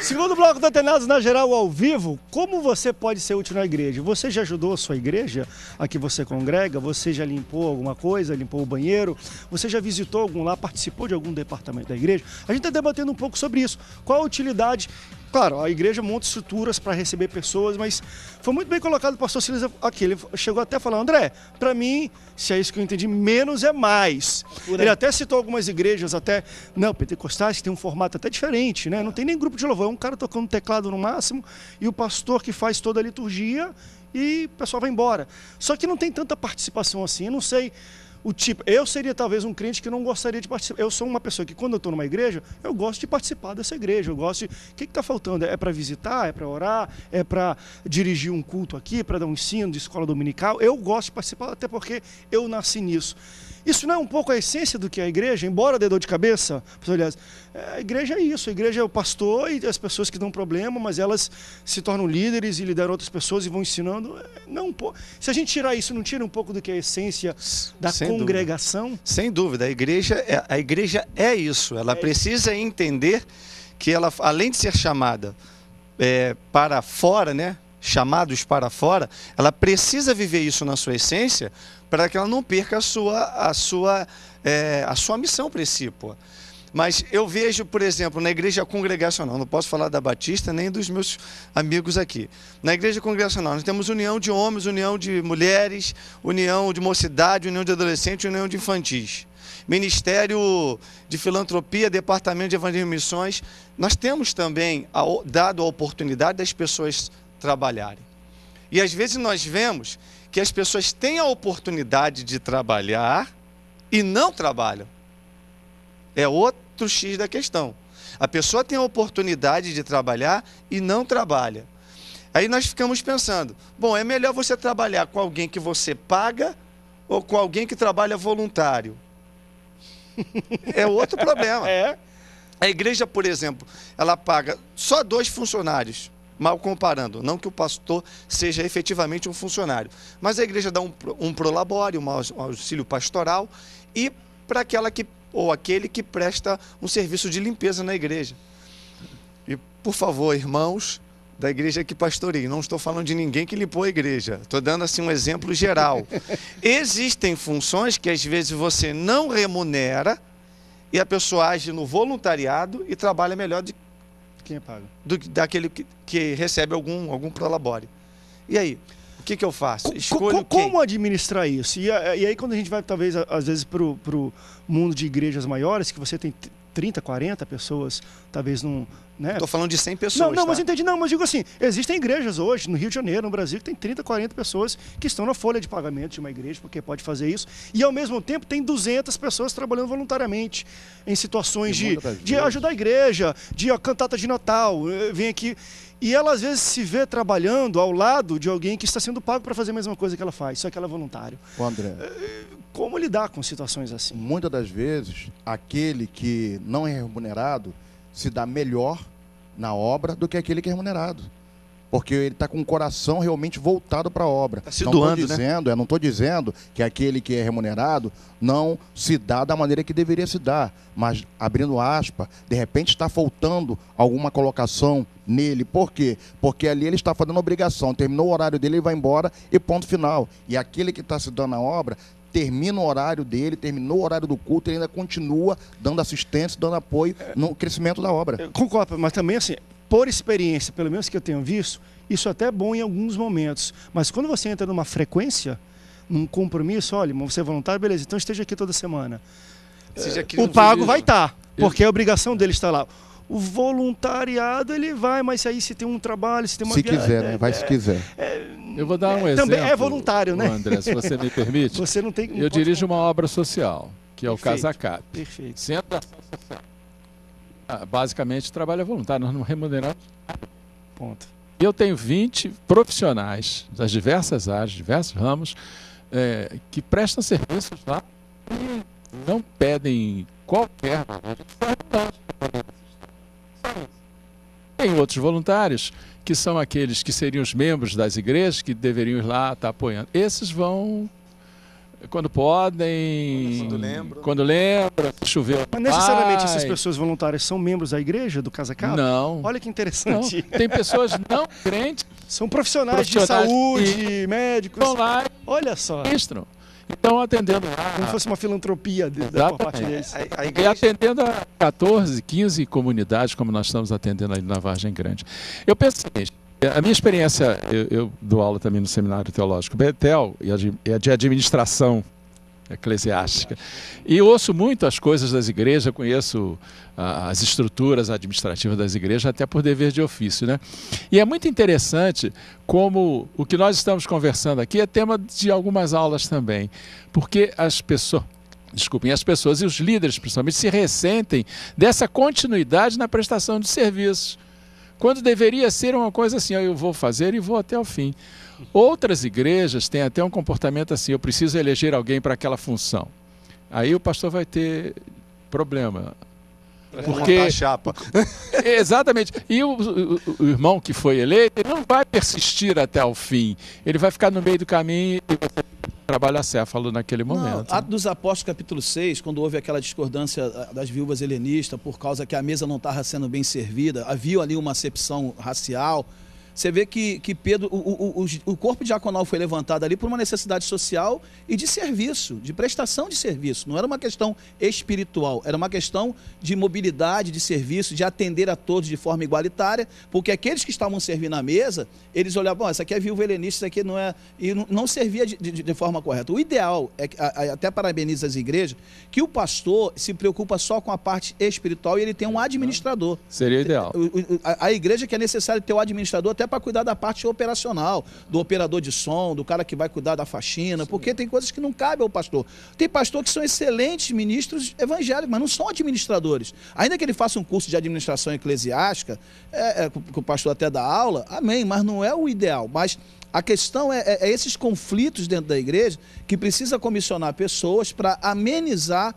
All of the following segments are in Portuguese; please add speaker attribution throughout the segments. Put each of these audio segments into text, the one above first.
Speaker 1: Segundo bloco do Antenados na Geral ao vivo, como você pode ser útil na igreja? Você já ajudou a sua igreja, a que você congrega? Você já limpou alguma coisa, limpou o banheiro? Você já visitou algum lá, participou de algum departamento da igreja? A gente está debatendo um pouco sobre isso. Qual a utilidade? Claro, a igreja monta estruturas para receber pessoas, mas foi muito bem colocado o pastor Silas aqui. Ele chegou até a falar, André, para mim, se é isso que eu entendi, menos é mais. Ele até citou algumas igrejas, pentecostais, que tem um formato até diferente, né? Não tem nem grupo de louvor, é um cara tocando teclado no máximo e o pastor que faz toda a liturgia e o pessoal vai embora. Só que não tem tanta participação assim, eu não sei... Eu seria talvez um crente que não gostaria de participar. Eu sou uma pessoa que quando eu estou numa igreja, eu gosto de participar dessa igreja. Eu gosto de... O que está faltando? É para visitar? É para orar? É para dirigir um culto aqui? Para dar um ensino de escola dominical? Eu gosto de participar, até porque eu nasci nisso. Isso não é um pouco a essência do que é a igreja? Embora dê dor de cabeça, aliás, a igreja é isso. A igreja é o pastor e as pessoas que dão problema, mas elas se tornam líderes e lideram outras pessoas e vão ensinando. Não, se a gente tirar isso, não tira um pouco do que é a essência da congregação?
Speaker 2: Sem dúvida. A igreja é isso. Ela precisa entender que ela, além de ser chamada para fora, né? Chamados para fora, ela precisa viver isso na sua essência para que ela não perca a sua missão principal. Mas eu vejo, por exemplo, na igreja congregacional, não posso falar da Batista nem dos meus amigos aqui. Na igreja congregacional nós temos união de homens, união de mulheres, união de mocidade, união de adolescentes, união de infantis. Ministério de Filantropia, Departamento de Evangelismo e Missões. Nós temos também dado a oportunidade das pessoas trabalharem. E às vezes nós vemos que as pessoas têm a oportunidade de trabalhar e não trabalham. É outro X da questão. A pessoa tem a oportunidade de trabalhar e não trabalha. Aí nós ficamos pensando, bom, é melhor você trabalhar com alguém que você paga ou com alguém que trabalha voluntário? É outro problema. A igreja, por exemplo, ela paga só 2 funcionários, mal comparando, não que o pastor seja efetivamente um funcionário, mas a igreja dá um prolabore, um auxílio pastoral, e para aquele que presta um serviço de limpeza na igreja. E, por favor, irmãos da igreja que pastoreiem, não estou falando de ninguém que limpou a igreja, estou dando assim um exemplo geral. Existem funções que às vezes você não remunera e a pessoa age no voluntariado e trabalha melhor
Speaker 1: quem é pago?
Speaker 2: Daquele que recebe algum prolabore. E aí? O que eu faço? Escolho
Speaker 1: como administrar isso? E aí quando a gente vai, talvez, às vezes, para o mundo de igrejas maiores, que você tem 30, 40 pessoas, talvez não... Né?
Speaker 2: Estou falando de 100 pessoas.
Speaker 1: Não, mas entendi. Não, mas digo assim, existem igrejas hoje, no Rio de Janeiro, no Brasil, que tem 30, 40 pessoas que estão na folha de pagamento de uma igreja, porque pode fazer isso. E, ao mesmo tempo, tem 200 pessoas trabalhando voluntariamente em situações de ajudar a igreja, de cantata de Natal. Vem aqui... E ela, às vezes, se vê trabalhando ao lado de alguém que está sendo pago para fazer a mesma coisa que ela faz, só que ela é voluntário.
Speaker 3: André,
Speaker 1: como lidar com situações assim?
Speaker 3: Muitas das vezes, aquele que não é remunerado se dá melhor na obra do que aquele que é remunerado. Porque ele está com o coração realmente voltado para a obra.
Speaker 2: Está se doando,
Speaker 3: né? Não estou dizendo que aquele que é remunerado não se dá da maneira que deveria se dar. Mas, abrindo aspas, de repente está faltando alguma colocação nele. Por quê? Porque ali ele está fazendo obrigação. Terminou o horário dele, ele vai embora e ponto final. E aquele que está se dando a obra, termina o horário dele, terminou o horário do culto, ele ainda continua dando assistência, dando apoio no crescimento da obra.
Speaker 1: Eu concordo, mas também assim... Por experiência, pelo menos que eu tenho visto, isso até é bom em alguns momentos. Mas quando você entra numa frequência, num compromisso, olha, você é voluntário, beleza, então esteja aqui toda semana. O pago vai estar, porque a obrigação dele está lá. O voluntariado, ele vai, mas aí se tem um trabalho, se tem uma...
Speaker 3: Se quiser, né? Vai se quiser.
Speaker 4: Eu vou dar um exemplo.
Speaker 1: Também é voluntário, né?
Speaker 4: André, se você me permite.
Speaker 1: Você não tem...
Speaker 4: Eu dirijo uma obra social, que é o Casacap.
Speaker 1: Perfeito.
Speaker 4: Centro da Ação Social. Basicamente trabalho voluntário, nós não remuneramos.
Speaker 1: Ponto.
Speaker 4: Eu tenho 20 profissionais das diversas áreas, diversos ramos, que prestam serviços lá e não pedem qualquer valor. Tem outros voluntários que são aqueles que seriam os membros das igrejas que deveriam ir lá estar apoiando. Esses vão quando podem, quando lembra, choveu.
Speaker 1: Mas necessariamente essas pessoas voluntárias são membros da igreja, do Casa Cabo?
Speaker 4: Não.
Speaker 1: Olha que interessante.
Speaker 4: Não. Tem pessoas não crentes.
Speaker 1: São profissionais de saúde, médicos.
Speaker 4: Vão lá e
Speaker 1: olha só.
Speaker 4: ministram. Então, atendendo lá.
Speaker 1: Como se fosse uma filantropia da parte deles.
Speaker 4: E atendendo a 14, 15 comunidades, como nós estamos atendendo ali na Vargem Grande. Eu penso o seguinte, a minha experiência, eu dou aula também no Seminário Teológico Betel, e é de administração eclesiástica. E ouço muito as coisas das igrejas, conheço as estruturas administrativas das igrejas, até por dever de ofício, né? E é muito interessante como o que nós estamos conversando aqui é tema de algumas aulas também, porque as pessoas e os líderes, principalmente, se ressentem dessa continuidade na prestação de serviços, quando deveria ser uma coisa assim, eu vou fazer e vou até o fim. Outras igrejas têm até um comportamento assim, eu preciso eleger alguém para aquela função. Aí o pastor vai ter problema. Porque
Speaker 2: chapa.
Speaker 4: Exatamente. E o irmão que foi eleito, ele não vai persistir até o fim. Ele vai ficar no meio do caminho e você trabalha acéfalo naquele momento.
Speaker 5: Atos dos Apóstolos, capítulo 6, quando houve aquela discordância das viúvas helenistas por causa que a mesa não estava sendo bem servida, havia ali uma acepção racial. Você vê que Pedro, o corpo diaconal foi levantado ali por uma necessidade social e de serviço, de prestação de serviço. Não era uma questão espiritual, era uma questão de mobilidade, de serviço, de atender a todos de forma igualitária, porque aqueles que estavam servindo à mesa, eles olhavam, essa aqui é viúva helenista, isso aqui não é... E não servia de forma correta. O ideal, até parabenizo as igrejas, que o pastor se preocupa só com a parte espiritual e ele tem um administrador.
Speaker 4: Seria ideal.
Speaker 5: A igreja que é necessário ter o administrador até para cuidar da parte operacional, do operador de som, do cara que vai cuidar da faxina, porque tem coisas que não cabem ao pastor. Tem pastor que são excelentes ministros evangélicos, mas não são administradores. Ainda que ele faça um curso de administração eclesiástica, que o pastor até dá aula, amém, mas não é o ideal. Mas a questão é esses conflitos dentro da igreja que precisa comissionar pessoas para amenizar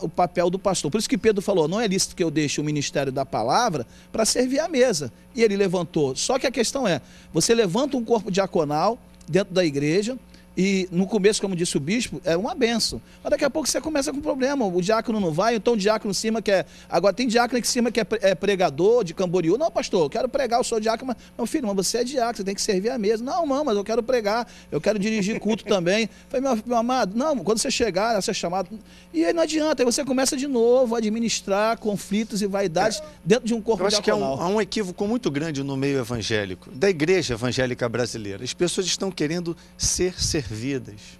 Speaker 5: o papel do pastor. Por isso que Pedro falou, não é lícito que eu deixe o ministério da palavra para servir à mesa. E ele levantou. Só que a questão você levanta um corpo diaconal dentro da igreja, e no começo, como disse o bispo, é uma benção. Mas daqui a pouco você começa com problema. O diácono não vai, então o diácono em cima que é... Agora tem diácono aqui em cima que é pregador de Camboriú. Não, pastor, eu quero pregar, eu sou diácono. Mas, meu filho, mas você é diácono, você tem que servir à mesa. Não, mas eu quero pregar, eu quero dirigir culto também. Falei, meu amado, não, quando você chegar, você é chamado... E aí não adianta, aí você começa de novo a administrar conflitos e vaidades dentro de um corpo diaconal.
Speaker 2: Eu acho que há um equívoco muito grande no meio evangélico, da igreja evangélica brasileira. As pessoas estão querendo ser servidas.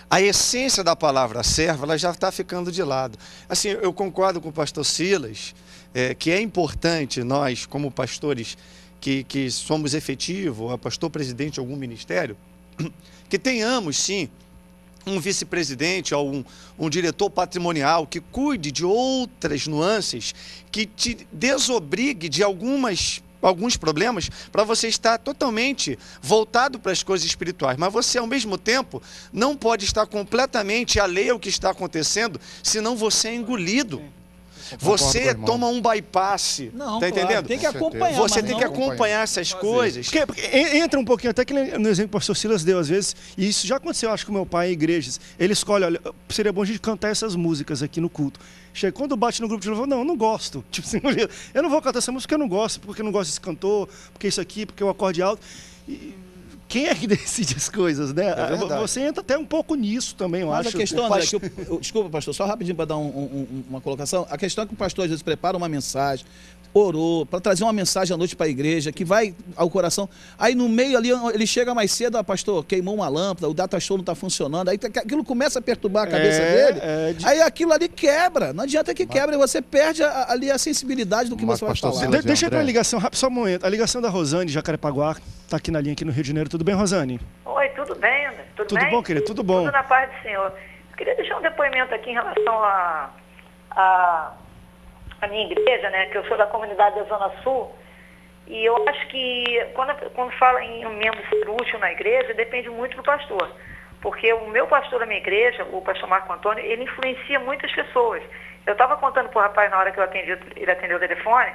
Speaker 2: A essência da palavra servo, ela já está ficando de lado. Assim, eu concordo com o pastor Silas, que é importante nós, como pastores que somos efetivos, pastor presidente de algum ministério, que tenhamos, sim, um vice-presidente ou um diretor patrimonial que cuide de outras nuances, que te desobrigue de alguns problemas, para você estar totalmente voltado para as coisas espirituais. Mas você, ao mesmo tempo, não pode estar completamente alheio ao que está acontecendo, senão você é engolido. Você toma um bypass,
Speaker 5: não,
Speaker 2: tá entendendo?
Speaker 5: Tem que acompanhar.
Speaker 2: Você tem que acompanhar essas coisas.
Speaker 1: Porque entra um pouquinho, até que no exemplo que o pastor Silas deu, às vezes, e isso já aconteceu, acho que com meu pai em igrejas, ele escolhe, olha, seria bom a gente cantar essas músicas aqui no culto. Chega, quando bate no grupo de louvor, não, eu não gosto. Tipo assim, eu não vou cantar essa música porque eu não gosto, porque eu não gosto desse cantor, porque isso aqui, porque o acorde alto. E quem é que decide as coisas, né? Você entra até um pouco nisso também, eu acho.
Speaker 5: Mas a questão, André, desculpa, pastor, só rapidinho para dar uma colocação. A questão é que o pastor às vezes prepara uma mensagem, orou, para trazer uma mensagem à noite para a igreja, que vai ao coração. Aí no meio ali, ele chega mais cedo, pastor, queimou uma lâmpada, o data show não está funcionando. Aí aquilo começa a perturbar a cabeça dele. Aí aquilo ali quebra. Não adianta que quebra, você perde ali a sensibilidade do que você vai falar.
Speaker 1: Deixa eu ir para uma ligação rápida, só um momento. A ligação da Rosane, de Jacarepaguá, está aqui na linha, aqui no Rio de Janeiro. Tudo bem, Rosane?
Speaker 6: Oi, tudo bem, André? Tudo bem?
Speaker 1: Bom, querido? Tudo bom.
Speaker 6: Tudo na paz do Senhor. Eu queria deixar um depoimento aqui em relação a minha igreja, né, que eu sou da comunidade da Zona Sul, e eu acho que quando fala em um membro ser útil na igreja, depende muito do pastor, porque o meu pastor da minha igreja, o pastor Marco Antônio, ele influencia muitas pessoas. Eu estava contando para o rapaz na hora que ele atendeu o telefone,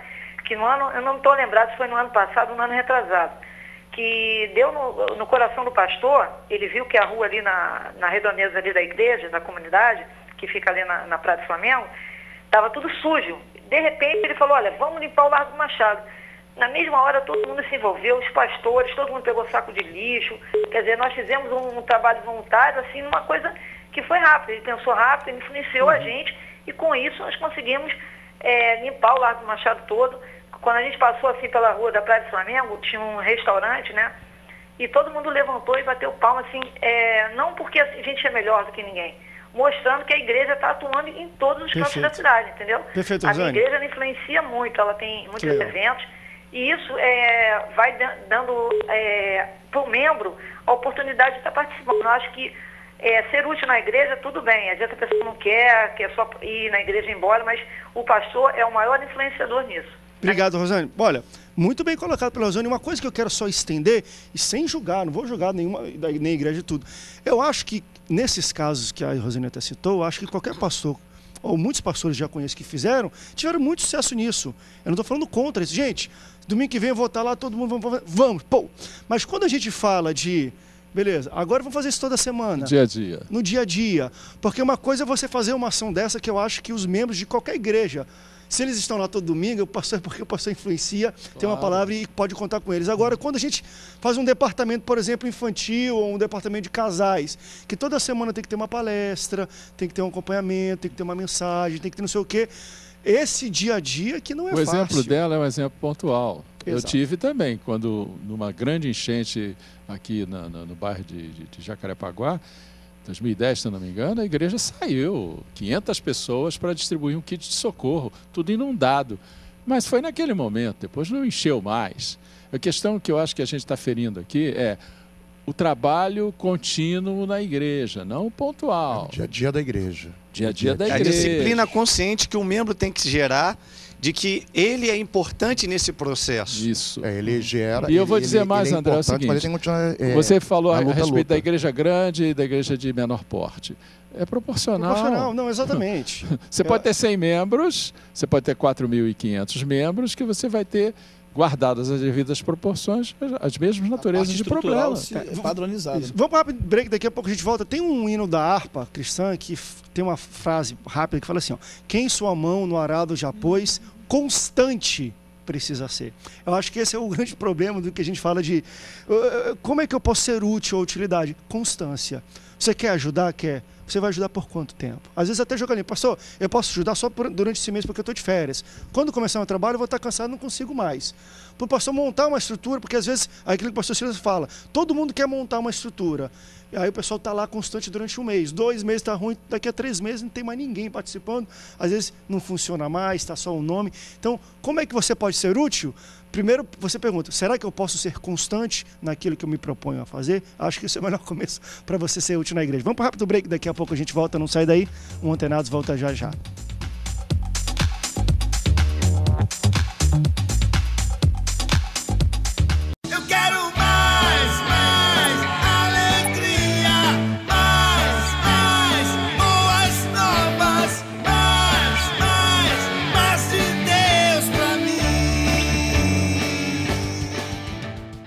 Speaker 6: que no ano, eu não estou lembrado se foi no ano passado ou no ano retrasado, que deu no coração do pastor. Ele viu que a rua ali na redondeza ali da igreja, da comunidade, que fica ali na Praia do Flamengo, estava tudo sujo. De repente ele falou, olha, vamos limpar o Largo do Machado. Na mesma hora todo mundo se envolveu, os pastores, todo mundo pegou saco de lixo. Quer dizer, nós fizemos um trabalho voluntário, assim, uma coisa que foi rápida. Ele pensou rápido, ele influenciou a gente e com isso nós conseguimos limpar o Largo do Machado todo. Quando a gente passou assim pela rua da Praia do Flamengo, tinha um restaurante, né? E todo mundo levantou e bateu palma, assim, não porque a gente é melhor do que ninguém, mostrando que a igreja está atuando em todos os campos da cidade, entendeu?
Speaker 1: Perfeito,
Speaker 6: a minha
Speaker 1: Rosane.
Speaker 6: igreja ela influencia muito, ela tem muitos eventos, e isso vai dando para o membro a oportunidade de estar participando. Eu acho que ser útil na igreja, tudo bem, às vezes a pessoa não quer só ir na igreja e ir embora, mas o pastor é o maior influenciador nisso.
Speaker 1: Obrigado, Rosane. Olha, muito bem colocado pela Rosane. Uma coisa que eu quero só estender, e sem julgar, não vou julgar nem igreja e tudo. Eu acho que, nesses casos que a Rosane até citou, eu acho que qualquer pastor, ou muitos pastores já conheço que fizeram, tiveram muito sucesso nisso. Eu não estou falando contra isso. Gente, domingo que vem eu vou estar lá, todo mundo, vamos, pô. Mas quando a gente fala de... Beleza, agora vamos fazer isso toda semana.
Speaker 4: Dia a dia.
Speaker 1: No dia a dia. Porque uma coisa é você fazer uma ação dessa que eu acho que os membros de qualquer igreja, se eles estão lá todo domingo, o pastor, porque o pastor influencia, tem uma palavra e pode contar com eles. Agora, quando a gente faz um departamento, por exemplo, infantil, ou um departamento de casais, que toda semana tem que ter uma palestra, tem que ter um acompanhamento, tem que ter uma mensagem, tem que ter não sei o quê, esse dia a dia que não é fácil.
Speaker 4: O exemplo dela é um exemplo pontual.
Speaker 1: Exato.
Speaker 4: Eu tive também, quando numa grande enchente aqui no bairro de Jacarepaguá, 2010, se não me engano, a igreja saiu, 500 pessoas para distribuir um kit de socorro, tudo inundado. Mas foi naquele momento, depois não encheu mais. A questão que eu acho que a gente está ferindo aqui é o trabalho contínuo na igreja, não pontual.
Speaker 3: Dia a dia da igreja.
Speaker 4: Dia a dia da
Speaker 2: A
Speaker 4: igreja.
Speaker 2: disciplina consciente que o membro tem que gerar de que ele é importante nesse processo.
Speaker 4: Isso.
Speaker 3: Ele gera.
Speaker 4: E eu vou dizer mais,
Speaker 3: ele é
Speaker 4: André, é o
Speaker 3: importante, mas ele
Speaker 4: seguinte,
Speaker 3: tem que continuar,
Speaker 4: você falou a
Speaker 3: luta,
Speaker 4: respeito da
Speaker 3: luta.
Speaker 4: igreja grande e da igreja de menor porte. É proporcional.
Speaker 1: Proporcional, não, exatamente.
Speaker 4: Você pode ter 100 membros, você pode ter 4.500 membros, que você vai ter, guardadas as devidas proporções, as mesmas naturezas de problema.
Speaker 5: Padronizado.
Speaker 1: Vamos para um rápido break, daqui a pouco a gente volta. Tem um hino da harpa cristã que tem uma frase rápida que fala assim, ó, quem sua mão no arado já pôs, constante precisa ser. Eu acho que esse é o grande problema do que a gente fala de como é que eu posso ser útil ou utilidade? Constância. Você quer ajudar? Quer. Você vai ajudar por quanto tempo? Às vezes até jogando, pastor, eu posso ajudar só durante esse mês porque eu estou de férias. Quando começar meu trabalho eu vou estar cansado, não consigo mais. Para o pastor montar uma estrutura, porque às vezes, aquilo que o pastor Silas fala, todo mundo quer montar uma estrutura. E aí o pessoal está lá constante durante um mês, 2 meses está ruim, daqui a 3 meses não tem mais ninguém participando, às vezes não funciona mais, está só o nome. Então, como é que você pode ser útil? Primeiro, você pergunta, será que eu posso ser constante naquilo que eu me proponho a fazer? Acho que esse é o melhor começo para você ser útil na igreja. Vamos para um rápido break, daqui a pouco a gente volta, não sai daí. O Antenados volta já já.